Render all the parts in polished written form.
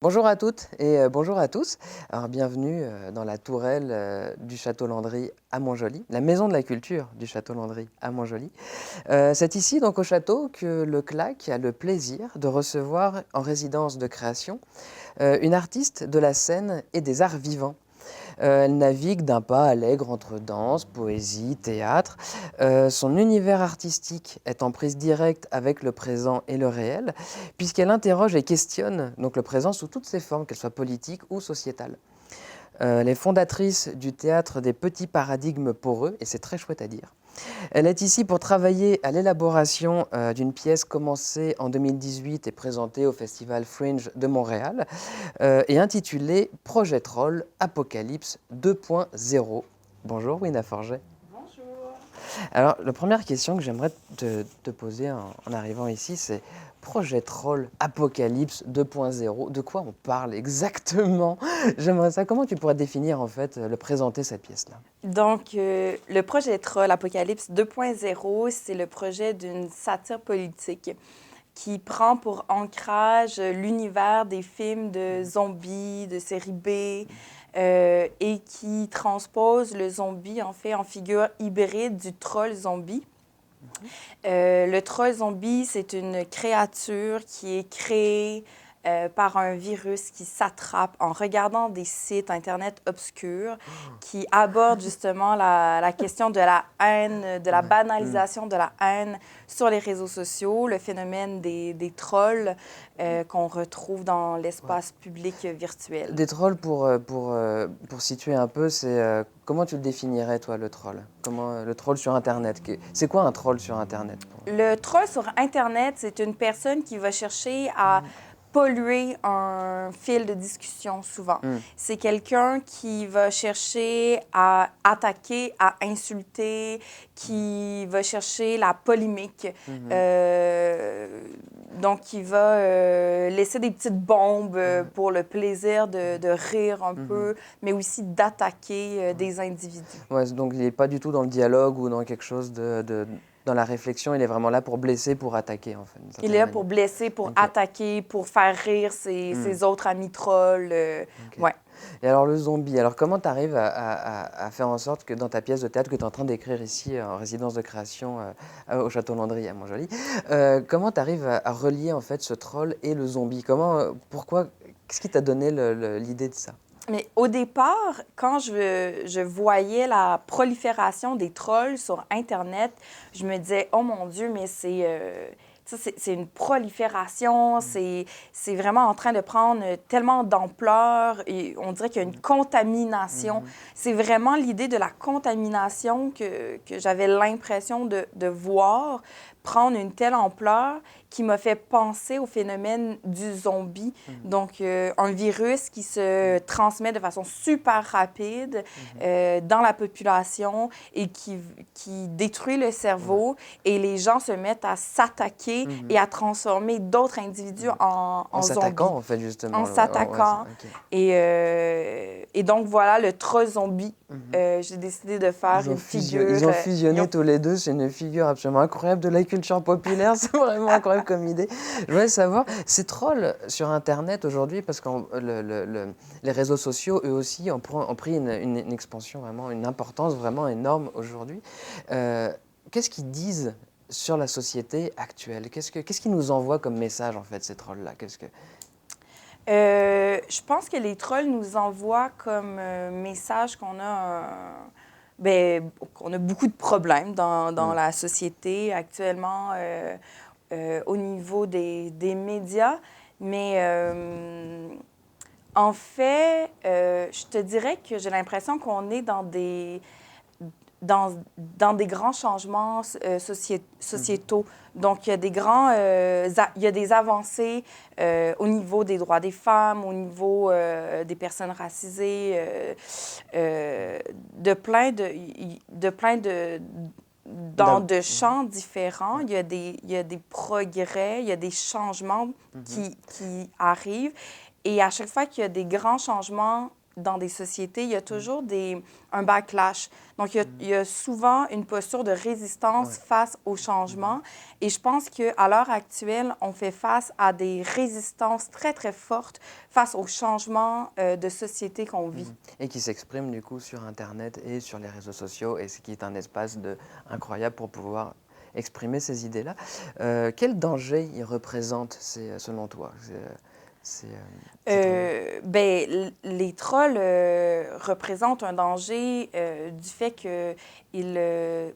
Bonjour à toutes et bonjour à tous. Alors bienvenue dans la tourelle du Château Landry à Montjoly, la maison de la culture du Château Landry à Montjoly. C'est ici donc au château que le CLAC a le plaisir de recevoir en résidence de création une artiste de la scène et des arts vivants. Elle navigue d'un pas allègre entre danse, poésie, théâtre. Son univers artistique est en prise directe avec le présent et le réel, puisqu'elle interroge et questionne donc le présent sous toutes ses formes, qu'elles soient politiques ou sociétales. Elle est fondatrice du théâtre des petits paradigmes poreux, et c'est très chouette à dire. Elle est ici pour travailler à l'élaboration d'une pièce commencée en 2018 et présentée au Festival Fringe de Montréal et intitulée Projet Troll Apocalypse 2.0. Bonjour Wina Forget. Bonjour. Alors la première question que j'aimerais te poser en arrivant ici, c'est Projet Troll Apocalypse 2.0. De quoi on parle exactement? J'aimerais ça. Comment tu pourrais définir en fait, le présenter cette pièce-là? Donc, le projet Troll Apocalypse 2.0, c'est le projet d'une satire politique qui prend pour ancrage l'univers des films de zombies, de série B, et qui transpose le zombie, en fait, en figure hybride du troll zombie. Le troll zombie, c'est une créature qui est créée par un virus qui s'attrape en regardant des sites Internet obscurs qui abordent justement la question de la haine, de la banalisation de la haine sur les réseaux sociaux, le phénomène des trolls qu'on retrouve dans l'espace public virtuel. Des trolls, pour situer un peu, c'est comment tu le définirais, toi, le troll? Comment le troll sur Internet? C'est quoi un troll sur Internet? Le troll sur Internet, c'est une personne qui va chercher à polluer un fil de discussion souvent. C'est quelqu'un qui va chercher à attaquer, à insulter, qui va chercher la polémique. Donc, qui va laisser des petites bombes pour le plaisir de rire un peu, mais aussi d'attaquer des individus. Ouais, donc il n'est pas du tout dans le dialogue ou dans quelque chose dans la réflexion, il est vraiment là pour blesser, pour attaquer, en fait, d'une Il certaine est là manière. pour blesser, pour Ok. attaquer, pour faire rire ses autres amis trolls. Ok. Ouais. Et alors le zombie, alors comment tu arrives à faire en sorte que dans ta pièce de théâtre que tu es en train d'écrire ici en résidence de création au Château Landry à Montjoly, comment tu arrives à relier en fait ce troll et le zombie? Pourquoi, qu'est-ce qui t'a donné l'idée de ça? Mais au départ, quand je voyais la prolifération des trolls sur Internet, je me disais, oh mon Dieu, mais c'est une prolifération, c'est vraiment en train de prendre tellement d'ampleur et on dirait qu'il y a une contamination. C'est vraiment l'idée de la contamination que j'avais l'impression de voir prendre une telle ampleur qui m'a fait penser au phénomène du zombie. Donc, un virus qui se transmet de façon super rapide dans la population et qui détruit le cerveau et les gens se mettent à s'attaquer et à transformer d'autres individus en En zombies. s'attaquant, en fait, justement. En s'attaquant. Ok. Et donc, voilà, le troll zombie. J'ai décidé de faire une figure. Ils ont fusionné tous les deux, c'est une figure absolument incroyable de la culture populaire, c'est vraiment incroyable comme idée. Je voulais savoir, ces trolls sur Internet aujourd'hui, parce que les réseaux sociaux, eux aussi, ont pris une expansion, vraiment, une importance vraiment énorme aujourd'hui. Qu'est-ce qu'ils disent sur la société actuelle? Qu'est-ce qu'ils nous envoient comme message, en fait, ces trolls-là? Je pense que les trolls nous envoient comme message qu'on a beaucoup de problèmes dans la société actuellement au niveau des médias. Mais en fait, je te dirais que j'ai l'impression qu'on est dans des grands changements sociétaux. Donc, il y a il y a des avancées au niveau des droits des femmes, au niveau des personnes racisées, de champs différents. Il y a des progrès, il y a des changements qui arrivent. Et à chaque fois qu'il y a des grands changements dans des sociétés, il y a toujours un backlash. Donc, il y a souvent une posture de résistance face au changement. Et je pense qu'à l'heure actuelle, on fait face à des résistances très, très fortes face au changement de société qu'on vit. Et qui s'exprime du coup sur Internet et sur les réseaux sociaux, et ce qui est un espace incroyable pour pouvoir exprimer ces idées-là. Quel danger ils représentent, selon toi, ces trolls? Les trolls représentent un danger du fait que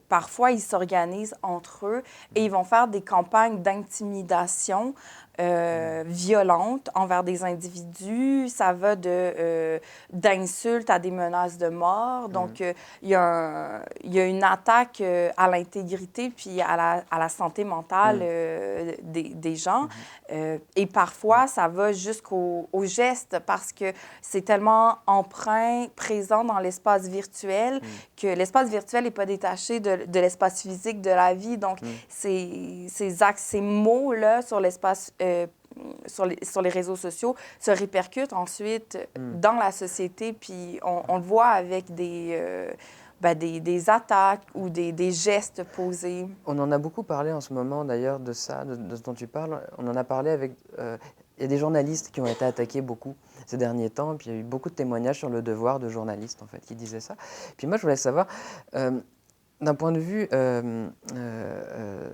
parfois ils s'organisent entre eux et ils vont faire des campagnes d'intimidation violentes envers des individus. Ça va d'insultes à des menaces de mort. Donc, il y a une attaque à l'intégrité puis à la santé mentale des gens. Et parfois, ça va jusqu'au geste parce que c'est tellement empreint, présent dans l'espace virtuel que l'espace virtuel n'est pas détaché de l'espace physique de la vie. Donc, ces mots-là sur l'espace, sur les réseaux sociaux se répercutent ensuite dans la société, puis on le voit avec des attaques ou des gestes posés. On en a beaucoup parlé en ce moment d'ailleurs de ça, de ce dont tu parles. On en a parlé avec... il y a des journalistes qui ont été attaqués beaucoup ces derniers temps, et puis il y a eu beaucoup de témoignages sur le devoir de journalistes en fait, qui disaient ça. Puis moi je voulais savoir, d'un point de vue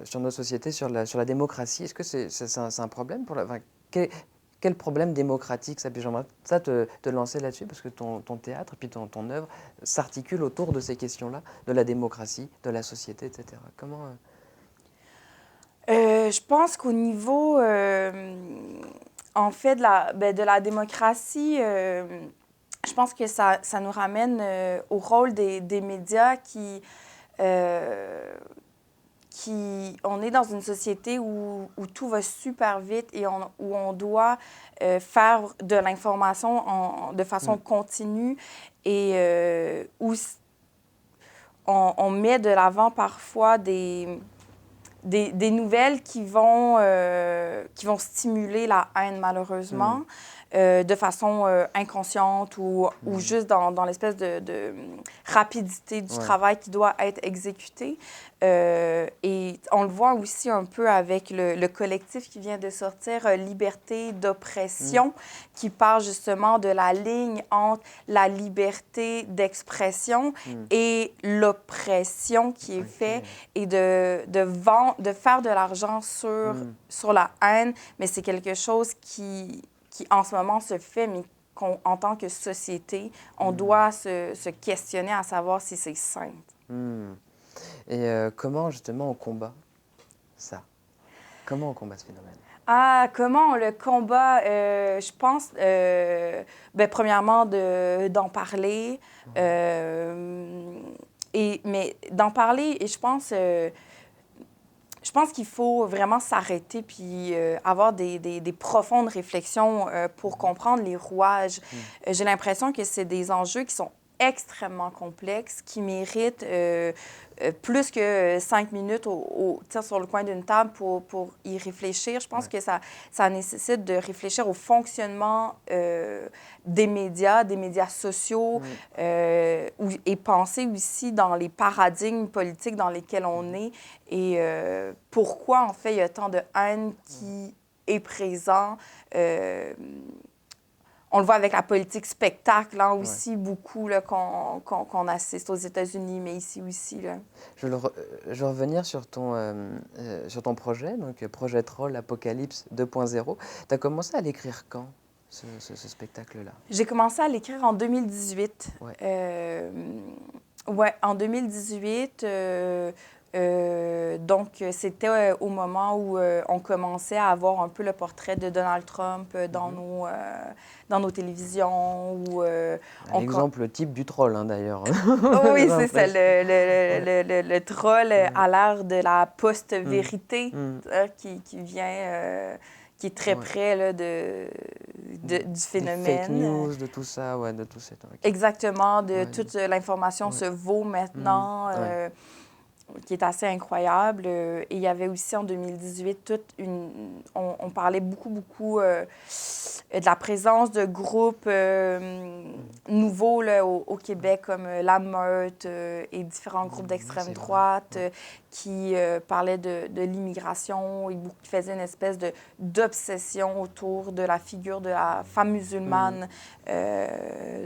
sur nos sociétés, sur la démocratie, est-ce que c'est un problème pour quel problème démocratique ça? Puis j'aimerais ça te lancer là-dessus, parce que ton théâtre, puis ton œuvre s'articule autour de ces questions-là, de la démocratie, de la société, etc. Comment... Je pense qu'au niveau, en fait, de la démocratie, je pense que ça nous ramène au rôle des médias on est dans une société où tout va super vite et où on doit faire de l'information de façon continue et où on met de l'avant parfois des nouvelles qui vont stimuler la haine, malheureusement, de façon inconsciente ou juste dans l'espèce de rapidité du travail qui doit être exécuté. Et on le voit aussi un peu avec le collectif qui vient de sortir, Liberté d'oppression, qui parle justement de la ligne entre la liberté d'expression et l'oppression qui est faite et de faire de l'argent sur la haine. Mais c'est quelque chose qui en ce moment se fait, mais en tant que société, on doit se questionner à savoir si c'est sain. Et comment justement on combat ça? Comment on combat ce phénomène? Ah, comment on le combat? Je pense, premièrement, d'en parler. Mais d'en parler, et je pense qu'il faut vraiment s'arrêter puis avoir des profondes réflexions pour comprendre les rouages. J'ai l'impression que c'est des enjeux qui sont extrêmement complexes, qui méritent plus que 5 minutes sur le coin d'une table pour y réfléchir. Je pense que ça nécessite de réfléchir au fonctionnement des médias sociaux et penser aussi dans les paradigmes politiques dans lesquels on est et pourquoi, en fait, il y a tant de haine qui est présent. On le voit avec la politique spectacle, là, aussi, beaucoup, là, qu'on assiste aux États-Unis, mais ici aussi, là. Je vais revenir sur ton projet, donc Projet Troll Apocalypse 2.0. Tu as commencé à l'écrire quand, ce spectacle-là? J'ai commencé à l'écrire en 2018. En 2018. Donc, c'était au moment où on commençait à avoir un peu le portrait de Donald Trump dans nos télévisions. L'exemple type du troll, hein, d'ailleurs. Oui, c'est ça. Le troll à l'ère de la post-vérité qui vient... qui est très près là, du phénomène. Des fake news, de tout ça, de tout ça. Exactement, toute l'information se vaut maintenant. qui est assez incroyable. Et il y avait aussi en 2018 on parlait beaucoup de la présence de groupes nouveaux là, au Québec, comme La Meute et différents groupes d'extrême droite qui parlaient de l'immigration et qui faisaient une espèce d'obsession autour de la figure de la femme musulmane.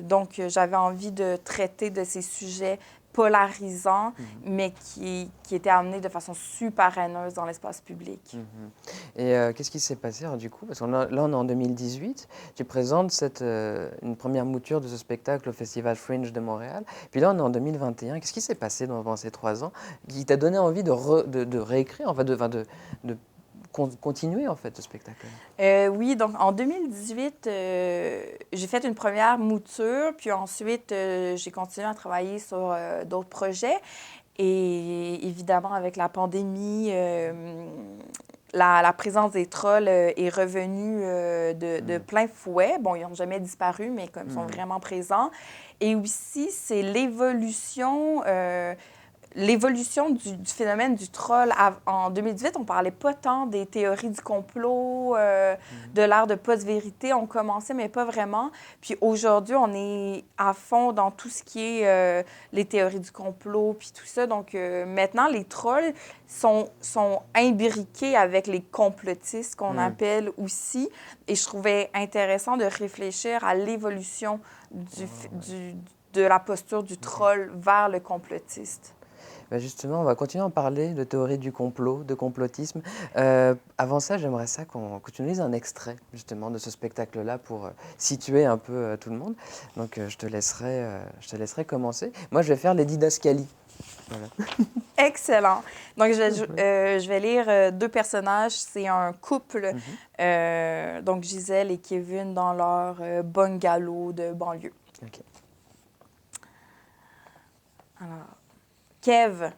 Donc, j'avais envie de traiter de ces sujets polarisants, mais qui étaient amenés de façon super haineuse dans l'espace public. Et qu'est-ce qui s'est passé alors, du coup? Parce que là, on est en 2018. Tu présentes une première mouture de ce spectacle au Festival Fringe de Montréal. Puis là, on est en 2021. Qu'est-ce qui s'est passé pendant ces 3 ans qui t'a donné envie de réécrire, enfin, de continuer, en fait, ce spectacle-là? Oui, donc en 2018, j'ai fait une première mouture, puis ensuite, j'ai continué à travailler sur d'autres projets. Et évidemment, avec la pandémie, la présence des trolls est revenue de plein fouet. Bon, ils n'ont jamais disparu, mais comme ils sont vraiment présents. Et aussi, c'est l'évolution du phénomène du troll. En 2018, on ne parlait pas tant des théories du complot, de l'ère de post-vérité. On commençait, mais pas vraiment. Puis aujourd'hui, on est à fond dans tout ce qui est les théories du complot, puis tout ça. Donc maintenant, les trolls sont imbriqués avec les complotistes, qu'on appelle aussi. Et je trouvais intéressant de réfléchir à l'évolution de la posture du troll vers le complotiste. Ben justement, on va continuer à en parler de théorie du complot, de complotisme. Avant ça, j'aimerais que tu nous lises un extrait justement de ce spectacle-là pour situer un peu tout le monde. Donc je te laisserai commencer. Moi, je vais faire les didascalies. Voilà. Excellent. Donc, je vais lire 2 personnages. C'est un couple, donc Gisèle et Kevin, dans leur bungalow de banlieue. OK. Alors, Kev.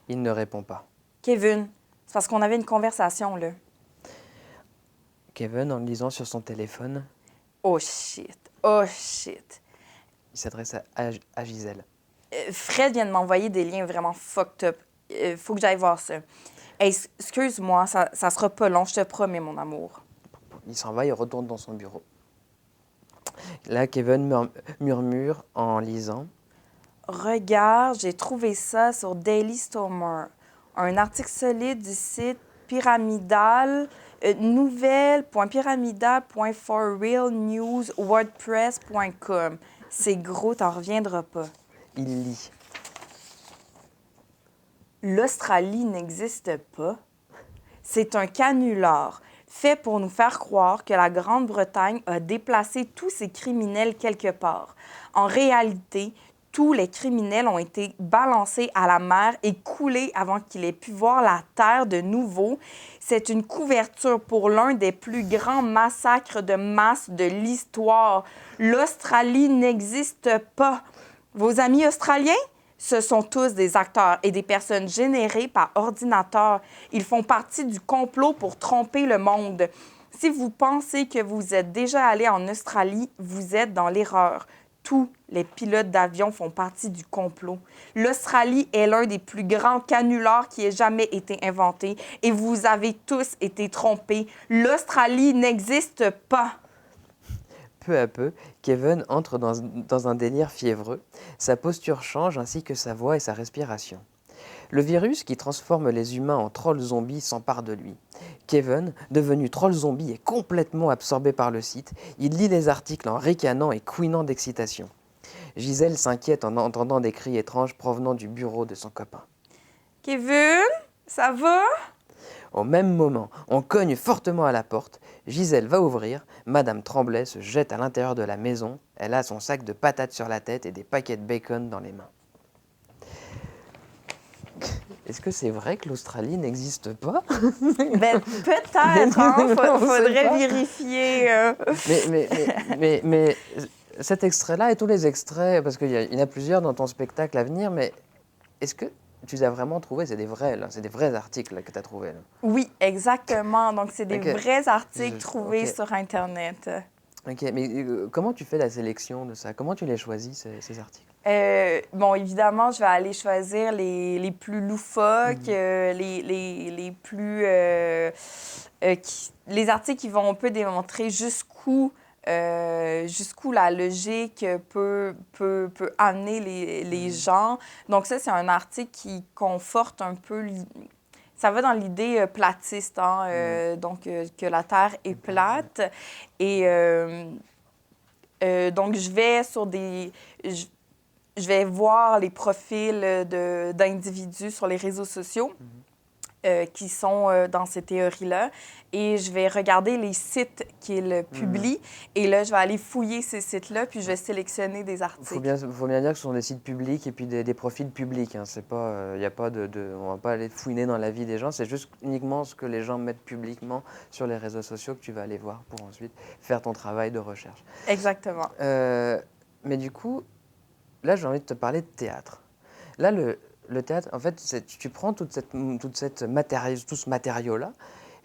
Il ne répond pas. Kevin, c'est parce qu'on avait une conversation, là. Kevin, en lisant sur son téléphone, Oh shit, oh shit. il s'adresse à Gisèle. Fred vient de m'envoyer des liens vraiment fucked up. Faut que j'aille voir ça. Hey, excuse-moi, ça sera pas long, je te promets, mon amour. Il s'en va, il retourne dans son bureau. Là, Kevin murmure en lisant. Regarde, j'ai trouvé ça sur Daily Stormer. Un article solide du site pyramidal, nouvelle.pyramidal.forrealnewswordpress.com. C'est gros, t'en reviendras pas. Il lit. L'Australie n'existe pas. C'est un canular fait pour nous faire croire que la Grande-Bretagne a déplacé tous ses criminels quelque part. En réalité, tous les criminels ont été balancés à la mer et coulés avant qu'ils aient pu voir la terre de nouveau. C'est une couverture pour l'un des plus grands massacres de masse de l'histoire. L'Australie n'existe pas. Vos amis australiens? Ce sont tous des acteurs et des personnes générées par ordinateur. Ils font partie du complot pour tromper le monde. Si vous pensez que vous êtes déjà allé en Australie, vous êtes dans l'erreur. Tous les pilotes d'avion font partie du complot. L'Australie est l'un des plus grands canulars qui ait jamais été inventé et vous avez tous été trompés. L'Australie n'existe pas. Peu à peu, Kevin entre dans un délire fiévreux. Sa posture change ainsi que sa voix et sa respiration. Le virus qui transforme les humains en trolls zombies s'empare de lui. Kevin, devenu troll zombie, est complètement absorbé par le site. Il lit les articles en ricanant et couinant d'excitation. Gisèle s'inquiète en entendant des cris étranges provenant du bureau de son copain. Kevin, ça va? Au même moment, on cogne fortement à la porte. Gisèle va ouvrir. Madame Tremblay se jette à l'intérieur de la maison. Elle a son sac de patates sur la tête et des paquets de bacon dans les mains. Est-ce que c'est vrai que l'Australie n'existe pas? Ben, peut-être, hein? Faudrait vérifier. Mais cet extrait-là et tous les extraits, parce qu'il y en a plusieurs dans ton spectacle à venir, mais est-ce que tu les as vraiment trouvés? C'est des vrais, là, c'est des vrais articles là, que tu as trouvés. Là. Oui, exactement. Donc, c'est des vrais articles trouvés OK. sur Internet. OK, mais comment tu fais la sélection de ça? Comment tu les choisis, ces articles? Bon, évidemment, je vais aller choisir les plus loufoques, Mmh. les plus... les articles qui vont un peu démontrer jusqu'où la logique peut amener les Mmh. gens. Donc ça, c'est un article qui conforte un peu... Ça va dans l'idée platiste, hein, Mmh. donc que la Terre est C'est plate, ouais. plate. Et donc, je vais sur je vais voir les profils d'individus sur les réseaux sociaux Mmh. qui sont dans ces théories-là et je vais regarder les sites qu'ils Mmh. publient et là, je vais aller fouiller ces sites-là puis je vais Ouais. sélectionner des articles. Faut bien dire que ce sont des sites publics et puis des profils publics, hein. C'est pas, y a pas on va pas aller fouiner dans la vie des gens, c'est juste uniquement ce que les gens mettent publiquement sur les réseaux sociaux que tu vas aller voir pour ensuite faire ton travail de recherche. Exactement. Mais du coup, là, j'ai envie de te parler de théâtre. Là, le théâtre, en fait, tu prends tout ce matériau-là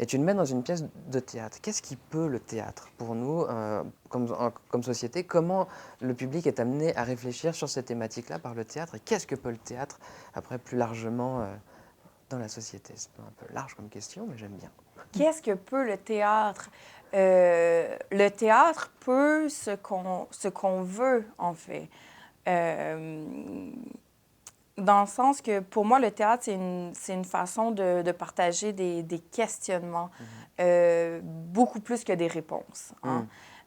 et tu le mets dans une pièce de théâtre. Qu'est-ce qui peut le théâtre pour nous, comme société? Comment le public est amené à réfléchir sur ces thématiques-là par le théâtre? Et qu'est-ce que peut le théâtre, après, plus largement, dans la société? C'est un peu large comme question, mais j'aime bien. Qu'est-ce que peut le théâtre? Le théâtre peut ce qu'on veut, en fait. Euh, Dans le sens que, pour moi, le théâtre, c'est une façon de partager des questionnements, beaucoup plus que des réponses. Hein.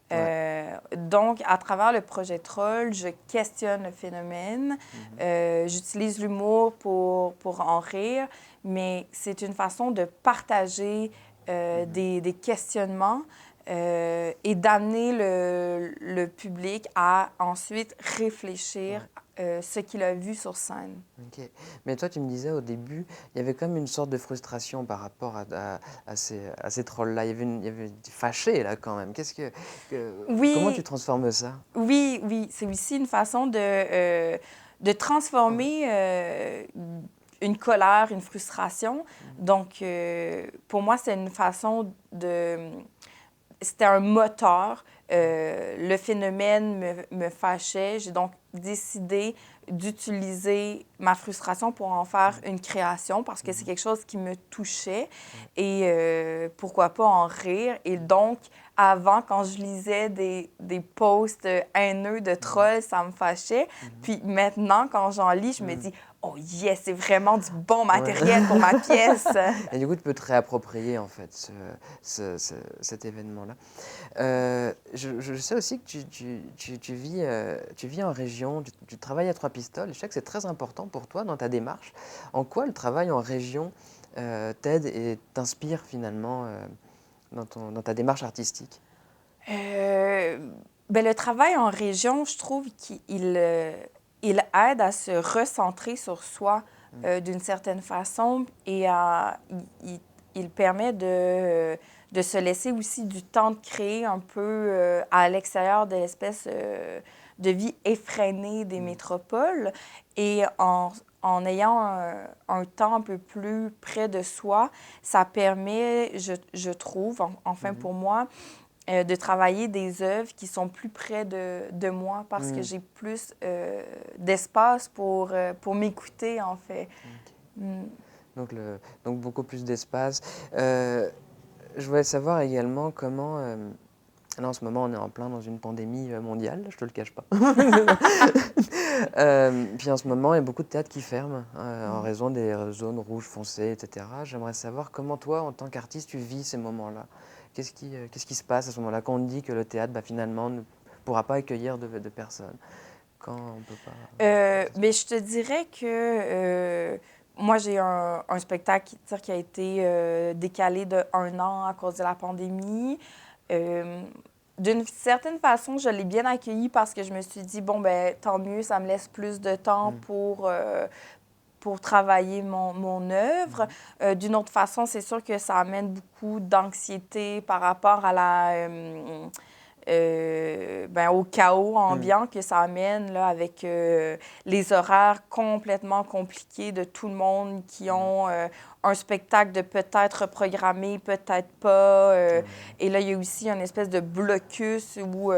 Mmh. Ouais. Donc, à travers le projet Troll, je questionne le phénomène, Mmh. j'utilise l'humour pour en rire, mais c'est une façon de partager Mmh. des questionnements et d'amener le public à ensuite réfléchir Ouais. ce qu'il a vu sur scène. OK. Mais toi, tu me disais au début, il y avait comme une sorte de frustration par rapport à ces trolls-là. Il y avait fâché là quand même. Comment tu Oui, transformes ça? oui, oui, c'est aussi une façon de Ouais. transformer une colère, une frustration. Mmh. Donc, pour moi, c'est une façon c'était un moteur. Le phénomène me fâchait. J'ai donc décidé d'utiliser ma frustration pour en faire Mmh. une création parce que c'est Mmh. quelque chose qui me touchait Ouais. et pourquoi pas en rire. Et donc, avant, quand je lisais des posts haineux de Mmh. trolls, ça me fâchait. Mmh. Puis maintenant, quand j'en lis, je me Mmh. dis, oh yes, c'est vraiment du bon Ouais. matériel pour ma pièce. Et du coup, tu peux te réapproprier en fait cet événement-là. Je sais aussi que tu vis en région, tu travailles à Trois-Pistoles. Je sais que c'est très important pour toi dans ta démarche. En quoi le travail en région t'aide et t'inspire finalement dans ta démarche artistique? Euh, ben, le travail en région, je trouve il aide à se recentrer sur soi Mm. d'une certaine façon et il permet de se laisser aussi du temps de créer un peu à l'extérieur de l'espèce de vie effrénée des Mm. métropoles. Et en ayant un temps un peu plus près de soi, ça permet, je trouve, enfin Mhm. pour moi, de travailler des œuvres qui sont plus près de moi parce que Mm. j'ai plus d'espace pour m'écouter, en fait. Ok. Mm. Donc, donc beaucoup plus d'espace. Euh, je voulais savoir également comment. Là, en ce moment, on est en plein dans une pandémie mondiale, je te le cache pas. Puis en ce moment, il y a beaucoup de théâtres qui ferment en raison des zones rouges foncées, etc. J'aimerais savoir comment toi, en tant qu'artiste, tu vis ces moments-là. Qu'est-ce qui se passe à ce moment-là quand on te dit que le théâtre, bah, finalement, ne pourra pas accueillir de personnes? Quand on peut pas... comment ça se Mais passe? je te dirais que moi, j'ai un spectacle qui a été décalé de 1 an à cause de la pandémie. Euh, D'une certaine façon, je l'ai bien accueilli parce que je me suis dit, bon, ben tant mieux, ça me laisse plus de temps Mm. pour travailler mon œuvre. Mhm. D'une autre façon, c'est sûr que ça amène beaucoup d'anxiété par rapport à au chaos ambiant que ça amène là, avec les horaires complètement compliqués de tout le monde qui ont un spectacle de peut-être reprogrammé, peut-être pas. Et là, il y a aussi une espèce de blocus où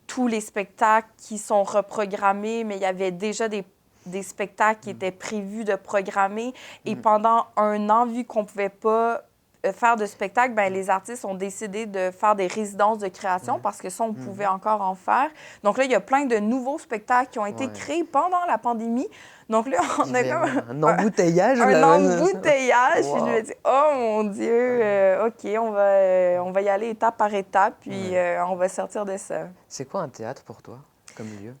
tous les spectacles qui sont reprogrammés, mais il y avait déjà des spectacles qui étaient prévus de programmer. Et pendant un an, vu qu'on ne pouvait pas faire de spectacle, ben, les artistes ont décidé de faire des résidences de création parce que ça, on pouvait encore en faire. Donc là, il y a plein de nouveaux spectacles qui ont été créés pendant la pandémie. Donc là, on a comme un embouteillage. un là. embouteillage. Wow. Puis je me dis, oh mon Dieu, OK, on va y aller étape par étape, puis on va sortir de ça. C'est quoi un théâtre pour toi, comme lieu?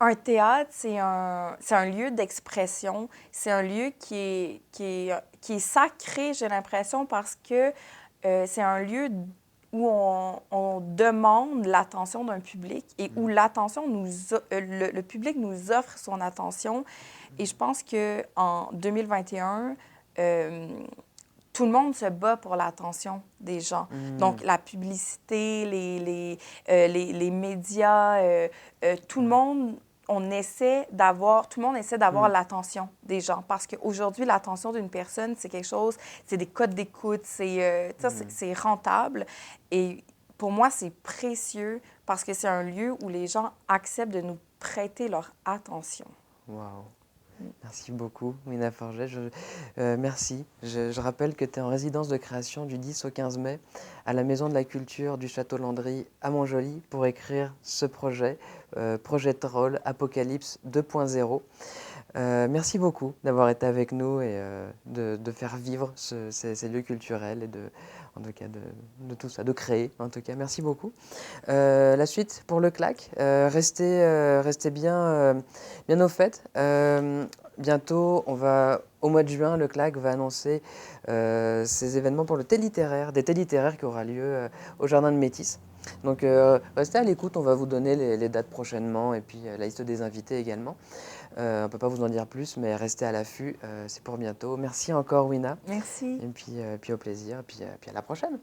Un théâtre, c'est un lieu d'expression. C'est un lieu qui est sacré, j'ai l'impression, parce que c'est un lieu où on demande l'attention d'un public et où le public nous offre son attention. Et je pense qu'en 2021, tout le monde se bat pour l'attention des gens. Donc, la publicité, les médias, tout le monde... tout le monde essaie d'avoir l'attention des gens. Parce qu'aujourd'hui, l'attention d'une personne, c'est quelque chose, c'est des codes d'écoute, c'est rentable. Et pour moi, c'est précieux parce que c'est un lieu où les gens acceptent de nous prêter leur attention. Wow. Merci beaucoup, Wina Forget. Merci. Je rappelle que tu es en résidence de création du 10 au 15 mai à la Maison de la Culture du Château Landry à Montjoly pour écrire ce projet, Projet Troll Apocalypse 2.0. Merci beaucoup d'avoir été avec nous et de faire vivre ces lieux culturels et en tout cas de tout ça, de créer en tout cas. Merci beaucoup. La suite pour le CLAC, restez bien au fait. Bientôt, au mois de juin, le CLAC va annoncer ses événements pour le thé littéraire, des thés littéraires qui aura lieu au Jardin de Métis. Donc restez à l'écoute, on va vous donner les dates prochainement et puis la liste des invités également. On ne peut pas vous en dire plus, mais restez à l'affût, c'est pour bientôt. Merci encore, Wina. Merci. Et puis au plaisir, et puis à la prochaine.